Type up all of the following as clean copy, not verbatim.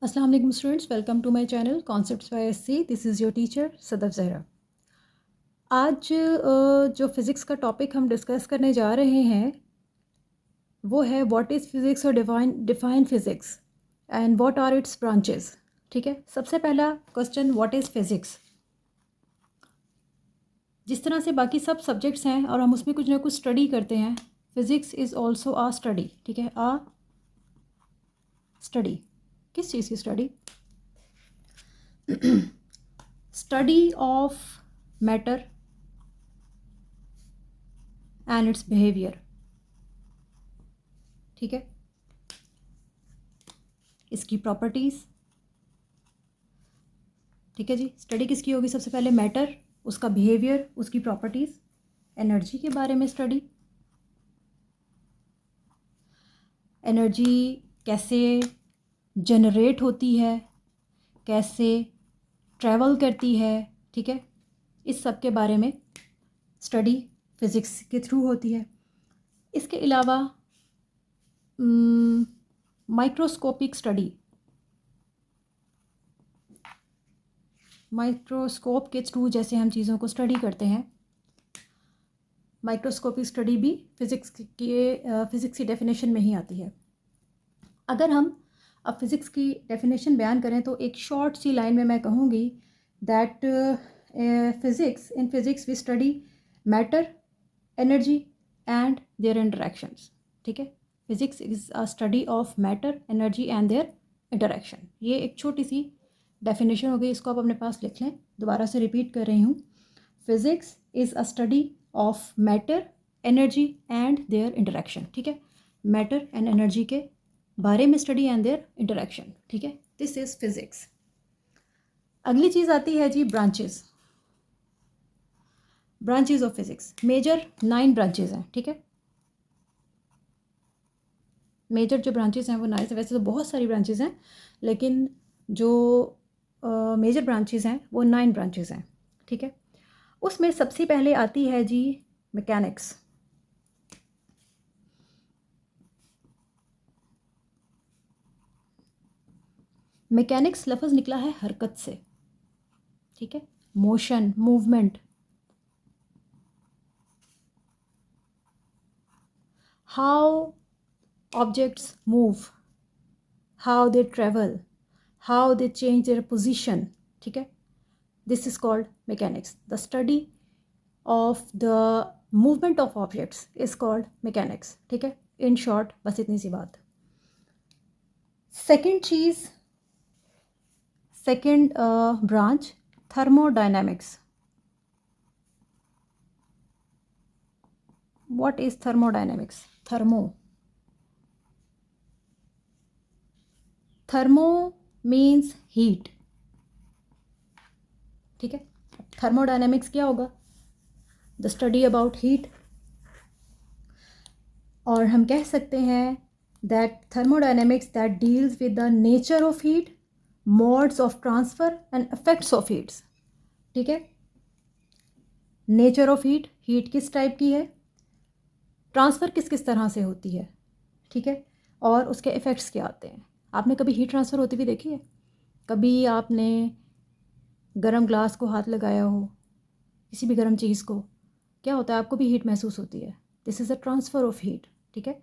अस्सलाम वालेकुम students, welcome to my channel concepts by SC. This is your teacher Sadaf Zahra. आज जो फ़िज़िक्स का टॉपिक हम डिस्कस करने जा रहे हैं वो है व्हाट इज़ फ़िज़िक्स और define physics and what are its branches. ठीक है, सबसे पहला क्वेश्चन, व्हाट इज़ फ़िज़िक्स। जिस तरह से बाकी सब सब्जेक्ट्स हैं और हम उसमें कुछ ना कुछ स्टडी करते हैं, physics is also a study. ठीक है, आ स्टडी। किस चीज़ की study? Study of matter and its behaviour. ठीक है, इसकी प्रॉपर्टीज़। ठीक है जी, स्टडी किसकी होगी? सबसे पहले मैटर, उसका बिहेवियर, उसकी प्रॉपर्टीज़। एनर्जी के बारे में स्टडी, एनर्जी कैसे जनरेट होती है, कैसे ट्रैवल करती है। ठीक है, इस सब के बारे में स्टडी फिज़िक्स के थ्रू होती है। इसके अलावा माइक्रोस्कोपिक स्टडी, माइक्रोस्कोप के थ्रू जैसे हम चीज़ों को स्टडी करते हैं, माइक्रोस्कोपिक स्टडी भी फ़िज़िक्स की डेफिनेशन में ही आती है। अगर हम अब फ़िज़िक्स की डेफिनेशन बयान करें तो एक शॉर्ट सी लाइन में मैं कहूँगी that in physics we study matter, energy and their interactions. ठीक है, physics is a study of matter, energy and their interaction. ये एक छोटी सी डेफिनेशन हो गई, इसको आप अपने पास लिख लें। दोबारा से रिपीट कर रही हूँ, physics is a study of matter, energy and their interaction. ठीक है, मैटर एंड एनर्जी के बारे में स्टडी एंड देयर इंटरेक्शन। ठीक है, दिस इज़ फिज़िक्स। अगली चीज़ आती है जी branches. Branches of physics, major 9 branches हैं। ठीक है, मेजर जो ब्रांचेस हैं वो 9 है। वैसे तो बहुत सारी ब्रांचेस हैं, लेकिन जो मेजर ब्रांचेस हैं वो 9 ब्रांचेस हैं। ठीक है, उसमें सबसे पहले आती है जी मैकेनिक्स। मैकेनिक्स लफ्ज़ निकला है हरकत से। ठीक है, motion, movement. How objects move, how they travel, how they change their position. ठीक है, this is called mechanics. The study of the movement of objects is called mechanics. ठीक है, इन शॉर्ट बस इतनी सी बात। Second cheese, second branch, thermodynamics. What is thermodynamics? Thermo means heat. ठीक है, thermodynamics क्या होगा? The study about heat. और हम कह सकते हैं that thermodynamics that deals with the nature of heat, modes of transfer and effects of heats. ठीक है, नेचर ऑफ हीट, हीट किस टाइप की है, ट्रांसफ़र किस किस तरह से होती है। ठीक है, और उसके इफ़ेक्ट्स क्या आते हैं। आपने कभी हीट ट्रांसफ़र होती हुई देखी है? कभी आपने गर्म ग्लास को हाथ लगाया हो, किसी भी गर्म चीज़ को, क्या होता है? आपको भी हीट महसूस होती है। This is a transfer of heat. ठीक है,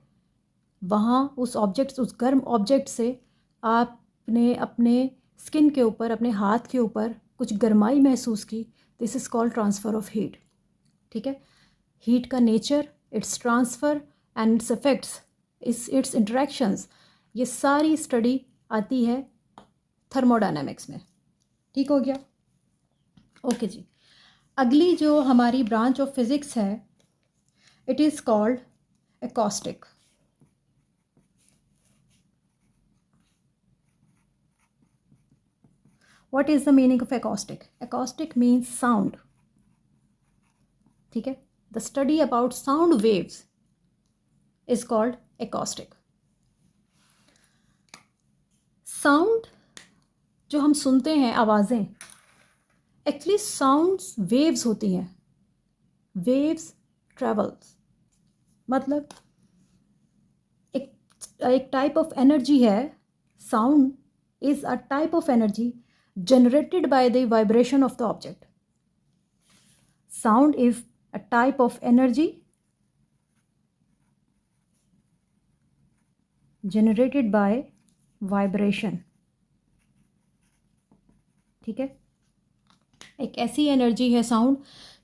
वहाँ उस ऑब्जेक्ट, उस गर्म ऑब्जेक्ट से आपने अपने स्किन के ऊपर, अपने हाथ के ऊपर कुछ गर्माई महसूस की। This is called transfer of heat. ठीक है, हीट का nature, it's transfer and it's effects, it's interactions, ये सारी स्टडी आती है थर्मोडायनेमिक्स में। ठीक हो गया? ओके जी। अगली जो हमारी ब्रांच ऑफ फिज़िक्स है, it is called acoustic. What is the meaning of acoustic? Acoustic means sound. ठीक है, the study about sound waves is called acoustic. Sound जो हम सुनते हैं, आवाज़ें, एक्चुअली साउंड्स वेव्स होती हैं। वेव्स ट्रेवल्स, मतलब एक एक टाइप ऑफ एनर्जी है। Sound is a type of energy generated by the vibration of the object. Sound is a type of energy generated by vibration. ठीक है, एक ऐसी एनर्जी है साउंड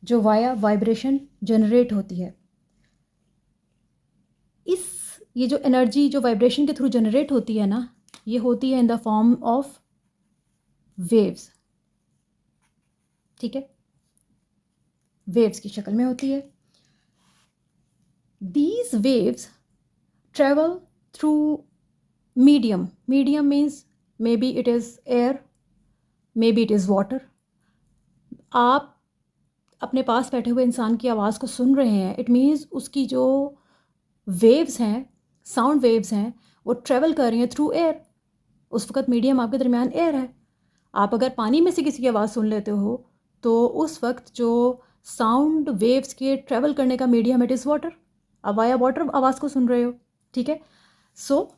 जो वाया वाइब्रेशन जनरेट होती है. ये जो एनर्जी जो वाइब्रेशन के थ्रू जनरेट होती है ना, ये होती है in the form of waves. ठीक है, वेव्स की शक्ल में होती है. These waves travel through medium. Medium means may be it is air, may be it is water. आप अपने पास बैठे हुए इंसान की आवाज़ को सुन रहे हैं, इट मीन्स उसकी जो वेव्स हैं, साउंड वेव्स हैं, वो ट्रेवल कर रही हैं थ्रू एयर. उस वक्त मीडियम आपके दरमियान एयर है. आप अगर पानी में से किसी की आवाज़ सुन लेते हो तो उस वक्त जो साउंड वेव्स के ट्रेवल करने का मीडियम इट इज़ वाटर. आप वाया वाटर आवाज़ को सुन रहे हो. ठीक है, so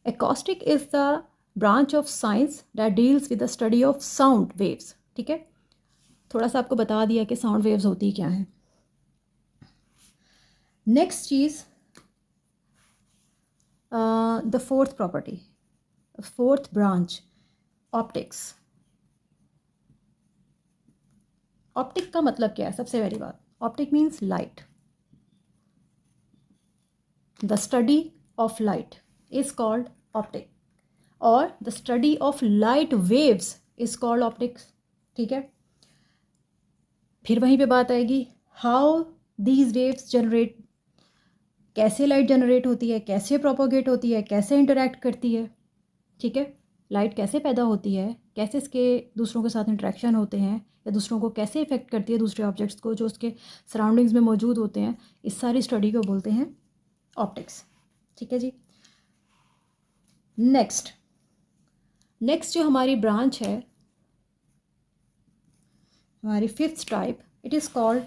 acoustic is the branch of science that deals with the study of sound waves. ठीक है, थोड़ा सा आपको बता दिया कि साउंड वेव्स होती क्या हैं. नेक्स्ट चीज़, the fourth property, fourth branch, optics. Optic का मतलब क्या है? सबसे पहली बात, optic means light. The study of light is called optic, और the study of light waves is called optics. ठीक है, फिर वहीं पे बात आएगी, हाउ दीज वेव्स जनरेट. कैसे लाइट जनरेट होती है, कैसे प्रोपोगेट होती है, कैसे इंटरेक्ट करती है. ठीक है, लाइट कैसे पैदा होती है, कैसे इसके दूसरों के साथ इंटरेक्शन होते हैं, या दूसरों को कैसे इफ़ेक्ट करती है, दूसरे ऑब्जेक्ट्स को जो उसके सराउंडिंग्स में मौजूद होते हैं. इस सारी स्टडी को बोलते हैं ऑप्टिक्स. ठीक है जी. नेक्स्ट जो हमारी ब्रांच है, हमारी fifth type, it is called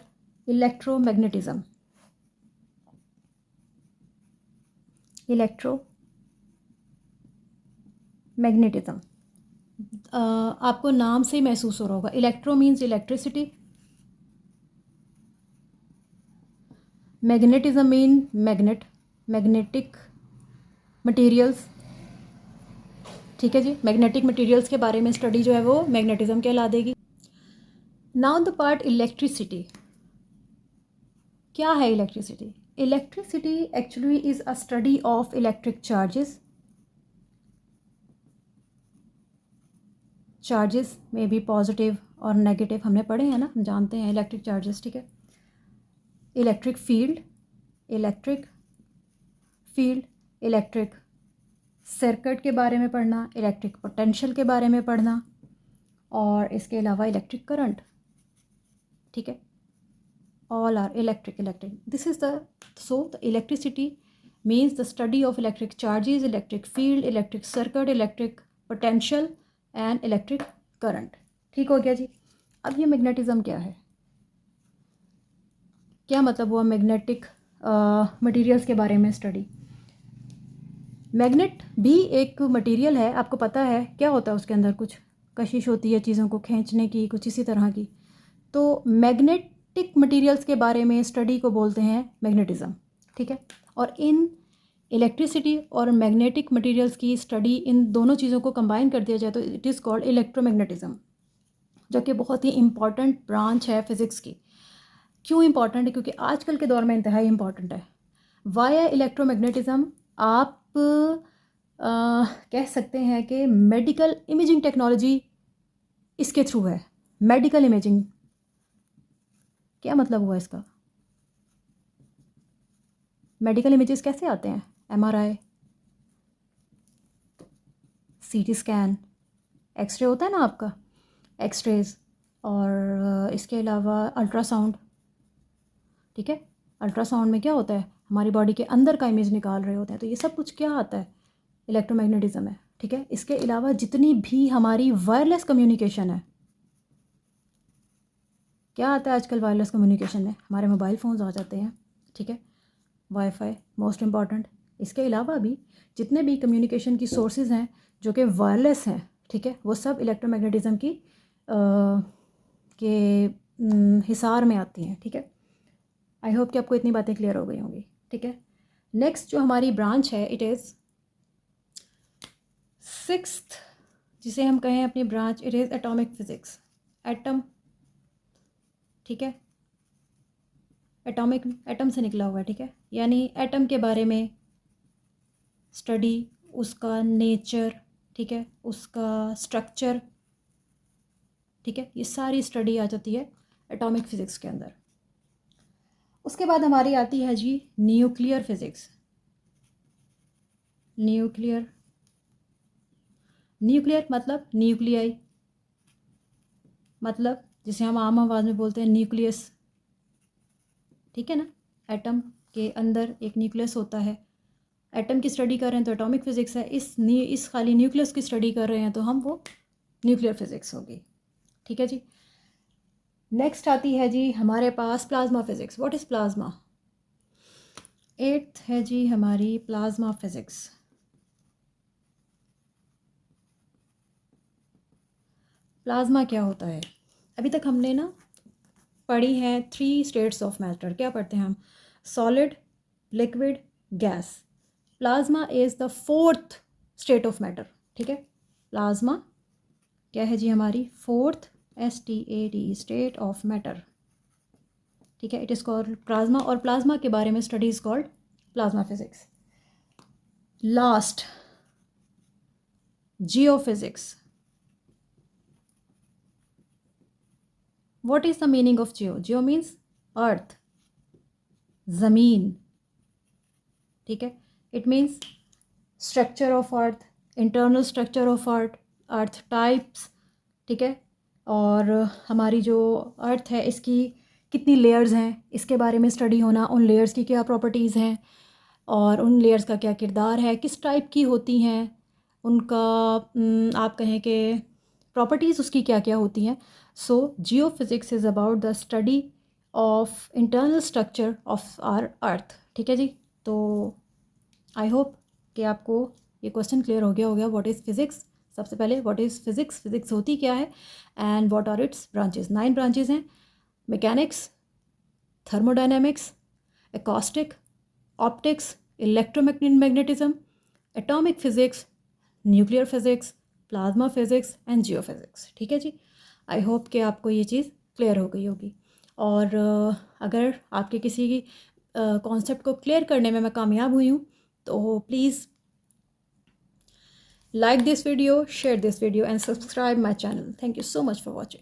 electromagnetism. Electromagnetism आपको नाम से ही महसूस हो रहा होगा. Electro means electricity, magnetism mean magnet, magnetic materials. ठीक है जी, मैग्नेटिक मटेरियल्स के बारे में स्टडी जो है वो मैग्नेटिज्म कहला देगी. Now the part electricity. क्या है electricity? Electricity actually is a study of electric charges. Charges में भी पॉजिटिव और नेगेटिव हमने पढ़े हैं ना, हम जानते हैं इलेक्ट्रिक चार्जेस. ठीक है, इलेक्ट्रिक फील्ड, इलेक्ट्रिक सर्किट के बारे में पढ़ना, इलेक्ट्रिक पोटेंशियल के बारे में पढ़ना, और इसके अलावा इलेक्ट्रिक करंट. ठीक है, all are electric. This is the electricity means the study of electric charges, electric field, electric circuit, electric potential and electric current. ठीक हो गया जी. अब ये मैग्नेटिज्म क्या है, क्या मतलब हुआ मैग्नेटिक मटेरियल्स के बारे में स्टडी. मैग्नेट भी एक मटेरियल है, आपको पता है क्या होता है उसके अंदर, कुछ कशिश होती है चीज़ों को खींचने की, कुछ इसी तरह की. तो मैग्नेटिक मटेरियल्स के बारे में स्टडी को बोलते हैं मैग्नेटिज्म. ठीक है, और इन इलेक्ट्रिसिटी और मैग्नेटिक मटेरियल्स की स्टडी, इन दोनों चीज़ों को कंबाइन कर दिया जाए तो इट इज़ कॉल्ड इलेक्ट्रोमैग्नेटिज्म, जो कि बहुत ही इंपॉर्टेंट ब्रांच है फिज़िक्स की. क्यों इंपॉर्टेंट है? क्योंकि आजकल के दौर में इंतहाई इंपॉर्टेंट है. वाया इलेक्ट्रोमैग्नेटिज्म आप कह सकते हैं कि मेडिकल इमेजिंग टेक्नोलॉजी इसके थ्रू है. मेडिकल इमेजिंग क्या मतलब हुआ इसका? मेडिकल इमेजेस कैसे आते हैं? MRI, CT स्कैन, एक्सरे होता है ना आपका, एक्सरेज, और इसके अलावा अल्ट्रासाउंड. ठीक है, अल्ट्रासाउंड में क्या होता है, हमारी बॉडी के अंदर का इमेज निकाल रहे होते हैं. तो ये सब कुछ क्या आता है? इलेक्ट्रोमैग्नेटिज्म है. ठीक है, इसके अलावा जितनी भी हमारी वायरलेस कम्युनिकेशन है, क्या आता है आजकल वायरलेस कम्युनिकेशन में? हमारे मोबाइल फ़ोन्स आ जाते हैं. ठीक है, वाईफाई मोस्ट इम्पॉर्टेंट. इसके अलावा भी जितने भी कम्युनिकेशन की सोर्सेज हैं, जो कि वायरलेस हैं, ठीक है, वो सब इलेक्ट्रोमैग्नेटिज्म की के हिसार में आती हैं, ठीक है। आई होप कि आपको इतनी बातें क्लियर हो गई होंगी, ठीक है। नेक्स्ट जो हमारी ब्रांच है, इट इज़ सिक्स्थ, जिसे हम कहें अपनी branch, it is atomic physics, atom, ठीक है। एटॉमिक एटम से निकला हुआ है, ठीक है, यानी एटम के बारे में स्टडी, उसका नेचर, ठीक है, उसका स्ट्रक्चर, ठीक है, ये सारी स्टडी आ जाती है एटॉमिक फ़िज़िक्स के अंदर। उसके बाद हमारी आती है जी न्यूक्लियर फिज़िक्स। न्यूक्लियर, न्यूक्लियर मतलब न्यूक्लियाई, मतलब जिसे हम आम आवाज़ में बोलते हैं न्यूक्लियस, ठीक है ना। एटम के अंदर एक न्यूक्लियस होता है। एटम की स्टडी कर रहे हैं तो एटॉमिक फ़िज़िक्स है, इस खाली न्यूक्लियस की स्टडी कर रहे हैं तो हम वो न्यूक्लियर फ़िज़िक्स होगी, ठीक है जी। नेक्स्ट आती है जी हमारे पास plasma physics. What is plasma? Eighth है जी हमारी प्लाज्मा फ़िज़िक्स। प्लाज्मा क्या होता है? अभी तक हमने ना पढ़ी है 3 स्टेट्स ऑफ मैटर। क्या पढ़ते हैं हम? Solid, liquid, gas. Plasma is the 4th state of matter, ठीक है। प्लाज्मा क्या है जी हमारी? 4th STAT state of matter, ठीक है। इट इज़ कॉल्ड प्लाज्मा, और प्लाज्मा के बारे में study is called plasma physics. Last, geophysics. What is the meaning of geo? Geo means earth, ज़मीन, ठीक है। It means structure of earth, internal structure of earth types, ठीक है। और हमारी जो अर्थ है इसकी कितनी लेयर्स हैं, इसके बारे में स्टडी होना, उन लेयर्स की क्या प्रॉपर्टीज़ हैं और उन लेयर्स का क्या किरदार है, किस टाइप की होती हैं, उनका आप कहें कि प्रॉपर्टीज़ उसकी क्या क्या होती हैं। So geo physics is about the study of internal structure of our earth, ठीक है जी। तो आई होप कि आपको ये क्वेश्चन क्लियर हो गया होगा। What is physics? सबसे पहले व्हाट इज़ फिज़िक्स, फिज़िक्स होती क्या है, and what are its branches. 9 branches हैं: mechanics, thermodynamics, acoustic, optics, electromagnetism, atomic physics, nuclear physics, plasma physics and geo physics, ठीक है जी। आई होप कि आपको ये चीज़ क्लियर हो गई होगी। और अगर आपके किसी कॉन्सेप्ट को क्लियर करने में मैं कामयाब हुई हूँ तो please like this video, share this video and subscribe my channel. Thank you so much for watching.